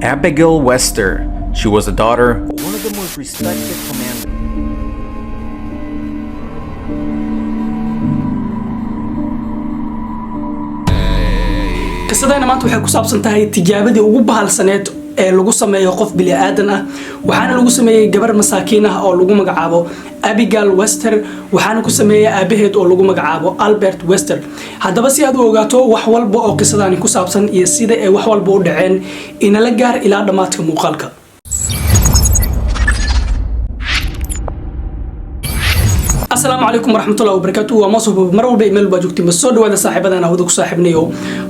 Abigail Wester. She was the daughter of one of the most respected commanders. qisadayna maanta waxay ku saabsan tahay tijaabadii ugu bahalsaneed ee lagu sameeyo qof bili aadan ah waxaana lagu sameeyay gabar masaakiin ah oo lagu magacaabo Abigail Wester waxaana ku sameeyay aabaheed oo lagu magacaabo Albert Wester haddaba si aad u ogaato wax walba oo qisadani ku saabsan iyo sida ay wax walba u dhaceen inala gaar ilaa dhamaadka muuqaalka. السلام عليكم ورحمة الله وبركاته ومصوب مرور بإيميل باجوكتي بس صدق هذا صاحبنا أنا هودك صاحبني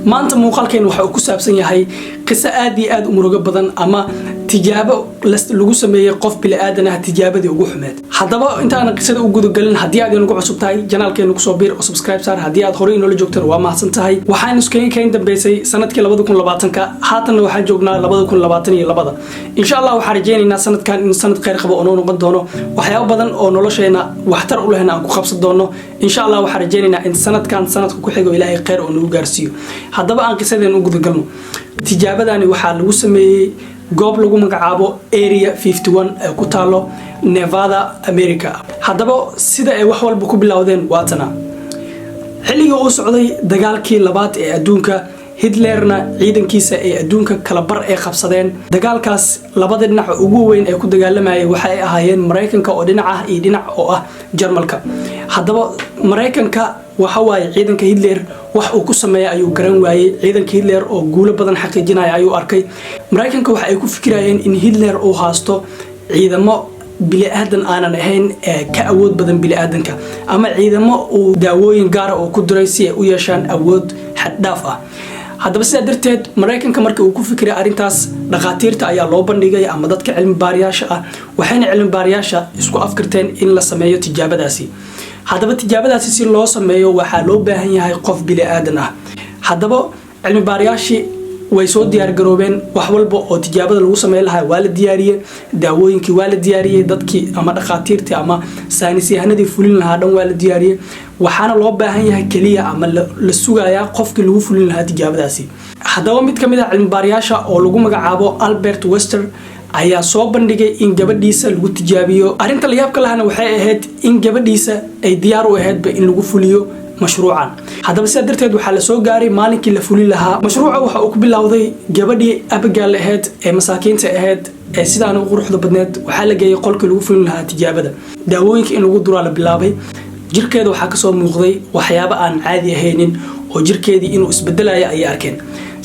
ما أنت موقع كين وحوك سابسني هاي قصة آدي أمور بدن أما تجابة لجو سمية قف بلا آدنا تجابة دي وجو حماد حضبا أنت أنا قصة وجود قلنا هدي عاد نقول عصب تاعي جنال كين نقول صبير وسبسكرايب صار هدي عاد خورين ولا جوكتر وما حسن تاعي وحين كين دبيسي سنة كلا بدكم لبعضن حاتنا وحين جوجنا لبعضكم لبعضني لبعض إن شاء الله وحرجين الناس سنة كان سنة خير خبأ أنو نقدونه وحياة بدن أو نلاشينا واحتر هنا أنكو خبص دونه إن شاء الله وحرجينا إن سنة كان سنة كحيجو إلهي خير ونو جارسيو هذا بقى عن قصة نوجد قلنا تجابة داني وحال وسمي قبل لقوم مقعبو Area 51 كتالو نيفادا أمريكا هذا بقى سيدا وحول بكو بلاودين واتنا حلي يو سعودي دجالكي لبات أدونكا هتلرنا عيدن كيسة أدونكا كلبر خبصدين دجالكاس لبادة دينع ugu weyn ay ku dagaalamay waxay ahaayeen Mareykanka oo dhinaca iyo dhinac oo ah Jarmalka hadaba Mareykanka waxa waay ciidanka Hitler wax uu ku sameeyay ayuu garan waayay ciidanka Hitler oo guulo badan xaqiijinaya ayuu arkay Mareykanka waxa ay ku fikirayeen in Hitler uu haasto ciidamo bili aadan aanan ahayn ka awood badan bili aadanka ama ciidamo uu daawooyin gaar ah oo ku diray si ay u yeeshaan awood xad dhaaf ah haddaba sidaa darteed Mareykanka markii uu ku fikiray arintaas dhaqaatiirta ayaa loo bandhigay ama dadka cilmi baariyaasha ah waxayna cilmi baariyaasha isku afkarteen in la sameeyo tijaabadaasi haddaba tijaabadaasi si loo sameeyo waxa loo baahan yahay qof bili aadan ah haddaba cilmi baariyaashi way soo diyaar garoobeen wax walba oo tijaabada lagu sameeyay lahaa waa la diyaariyay daawooyinkii waa la diyaariyay dadkii ama dhaqaatiirtii ama saynis yahanadii fulin lahaa dhan waa la diyaariyay waxaana loo baahan yahay kaliya ama la sugayaa qofkii lagu fulin lahaa tijaabadaasi haddaba mid kamid ah cilmi baariyaasha oo lagu magacaabo Albert Wester ayaa soo bandhigay in gabadhiisa lagu tijaabiyo arinta la yaabka lahana waxay ahayd in gabadhiisa ay diyaar u ahayd in lagu fuliyo مشروعا هذا بس درتيد وحال سو غاري مالكي لا فولي لها مشروعه waxa uu ku bilowday gabadhii Abigail ahayd ee masaakiinta ahayd ee sidaan ugu quruxda badneed waxa la geeyay qolka lagu fulin lahaa tijaabada daawooyinka in lagu duro la bilaabay jirkeeda waxa ka soo muuqday waxyaabo aan caadi ahaynin oo jirkeedii inuu isbedelayo ay arkeen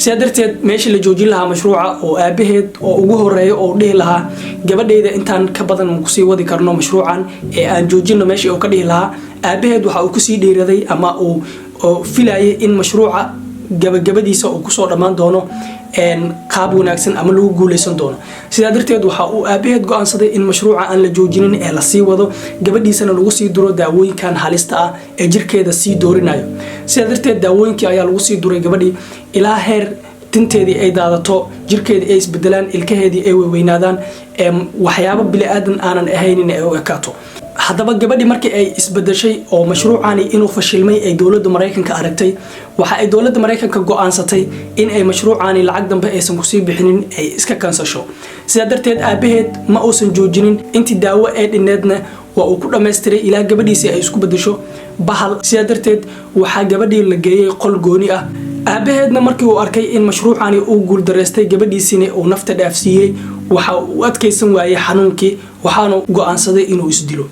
sida darteed meesha la joojin lahaa mashruuca oo aabaheed oo ugu horeeyo oo dhihi lahaa gabadheeda intaan ka badan ku sii wadi karno mashruucan ee aan joojino meesha oo ka dhihi lahaa aabaheed waxa uu ku sii dheeraday ama uu filayay in mashruuca gabadhiisa uu ku soo dhamaan doono qaab wanaagsan ama lagu guuleysan doono sida darteed waxa uu aabaheed go'aansaday in mashruuca aan la joojinin ee la sii wado gabadhiisana lagu sii duro daawooyinkan halista ah ee jirkeeda sii doorinayo sida darteed daawooyinkii ayaa lagu sii duray gabadhii ilaa heer tinteedii ay daadato jirkeedii ay isbedelaan ilkaheedii ay weynaadaan waxyaabo bili aadan aanan ahaynin ay u ekaato haddaba gabadhii markii ay isbedeshay oo mashruucani inuu fashilmay ay dawladda Mareykanka aragtay waxa ay dawladda Mareykanka go'aansatay in ay mashruucani lacag dambe aysan ku sii bixinin ay iska kansasho sida darteed aabaheed ma uusan joojinin intii daawo ay dhineedna waa uu ku dhameystiray ilaa gabadhiisa ay isku bedesho bahal sida darteed waxa gabadhii la geeyay qol gooni ah aabaheedna markii uu arkay in mashruucani uu guul dareystay gabadhiisina uu nafta dhaafsiiyay waxa uu adkaysan waayay xanuunkii waxaanu go'aansaday inuu isdilo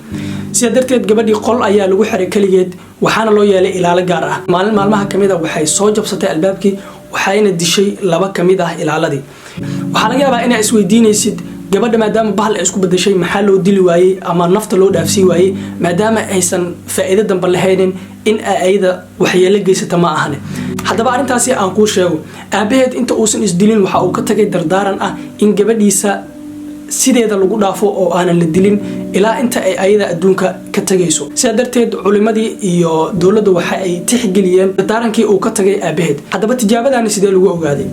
sida darteed gabadhii qol ayaa lagu xiray kaligeed waxaana loo yeelay ilaalo gaar ah maalmaha kamid ah waxay soo jabsatay albaabkii waxayna dishay laba kamid ah ilaaladii waxa laga yaabaa in ay isweydiinaysid gabadha maadaama bahal ay isku bedeshay maxaa loo dili waayay ama nafta loo dhaafsi waayay maadaama aysan faa'iido dambe lahayn in ayda waxyeelo geysata ma ahane haddaba arintaasi aan ku sheego aabaheed inta uusan isdilin waxa uu ka tagay dardaaran ah in gabadhiisa sideeda lagu dhaafo oo aanan la dilin ilaa inta ay ayada adduunka ka tagayso sida darteed culimadii iyo dawladda waxa ay tixgeliyeen dardaarankii uu ka tagay aabaheed haddaba tijaabadani sidee lagu ogaaday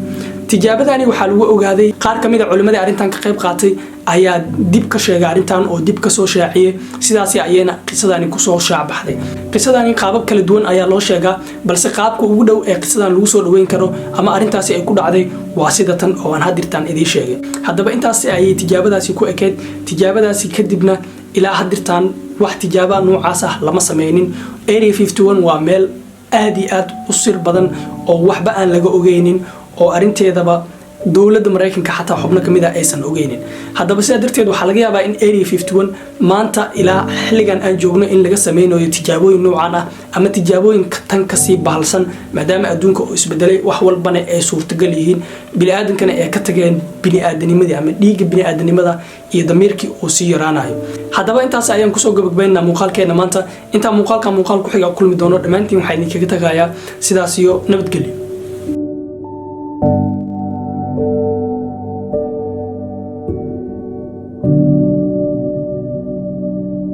tijaabadani waxa lagu ogaaday qaar kamid ah culimadii arintan ka qayb qaatay ayaa dib ka sheegay arrintan oo dib ka soo shaaciyay sidaasi ayayna qisadani ku soo shaabaxday qisadani qaabab kala duwan ayaa loo sheegaa balse qaabka ugu dhow ee qisadan lagu soo dhaweyn karo ama arrintaasi ay ku dhacday waa sida tan oo aan hadirtaan idin sheegay haddaba intaas ayay tijaabadaasi ku ekeyd tijaabadaasi kadibna ilaa hadirtaan wax tijaaba noocaas ah lama sameynin Area 51 waa meel aad iyo aad u sir badan oo waxba aan laga ogeynin oo arinteedaba dawladda Mareykanka xataa xubno kamid ah aysan ogeynin haddaba sidaa darteed waxaa laga yaabaa in Area 51 maanta ilaa xilligan aan joogno in laga sameynayo tijaabooyin noocan ah ama tijaabooyin tan kasii bahalsan maadaama adduunka uu isbedelay wax walbana ay suurtagal yihiin bini'aadankana ay ka tageen bini'aadanimadii ama dhiigga bini'aadanimada iyo damiirkii uu sii yaraanayo haddaba intaas ayaan kusoo gabagabeynaa muuqaalkeena maanta intaa muuqaalka muuqaal ku xiga kulmi doono dhammaantiin waxaa idinkaga tagayaa sidaas iyo nabadgelyo